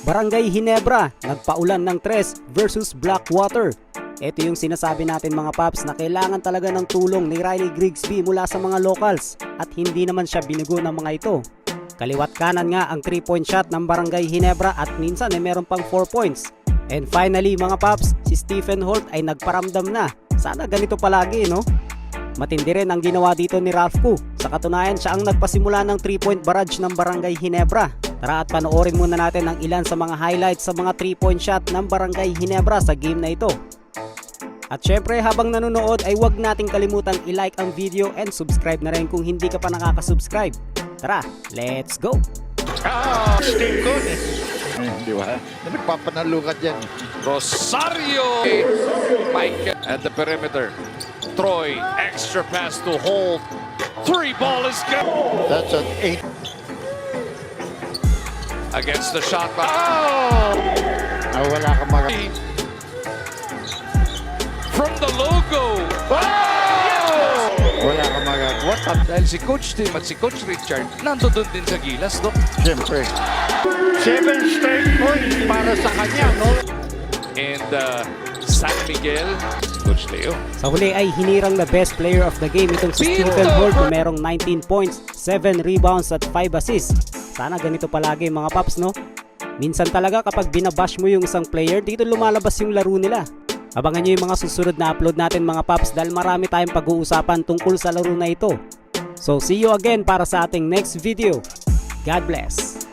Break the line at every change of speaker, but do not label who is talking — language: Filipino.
Barangay Ginebra, nagpaulan ng 3 versus Blackwater. Ito yung sinasabi natin mga paps na kailangan talaga ng tulong ni Riley Grigsby mula sa mga locals at hindi naman siya binugo ng mga ito. Kaliwat kanan nga ang 3-point shot ng Barangay Ginebra at minsan ay meron pang 4 points. And finally mga paps, si Stephen Holt ay nagparamdam na. Sana ganito palagi, no? Matindi rin ang ginawa dito ni Ralph Koo. Sa katunayan siya ang nagpasimula ng 3-point barrage ng Barangay Ginebra. Tara at panoorin muna natin ang ilan sa mga highlights sa mga 3-point shot ng Barangay Ginebra sa game na ito. At syempre habang nanonood ay huwag nating kalimutang i-like ang video and subscribe na rin kung hindi ka pa nakaka-subscribe. Tara, let's go!
Steve Coon di ba? Nagpapanalo ka dyan.
Rosario! Mike at the perimeter. Troy, extra pass to Holt. 3 ball is good.
That's an 8.
Against the shot clock. Oh!
Wala ka mga...
From the logo.
Wala ka magagawa.
Dahil si Coach Tim at si Coach Richard nando doon din sa gilas, no?
Siyempre. 7 straight points para sa kanya, no?
And San Miguel, Coach Leo.
Sa huli ay hinirang na best player of the game itong si Stephen Holt na merong 19 points, 7 rebounds at 5 assists. Sana ganito palagi mga paps, no? Minsan talaga kapag binabash mo yung isang player, dito lumalabas yung laro nila. Abangan nyo yung mga susunod na upload natin mga paps dahil marami tayong pag-uusapan tungkol sa laro na ito. So see you again para sa ating next video. God bless!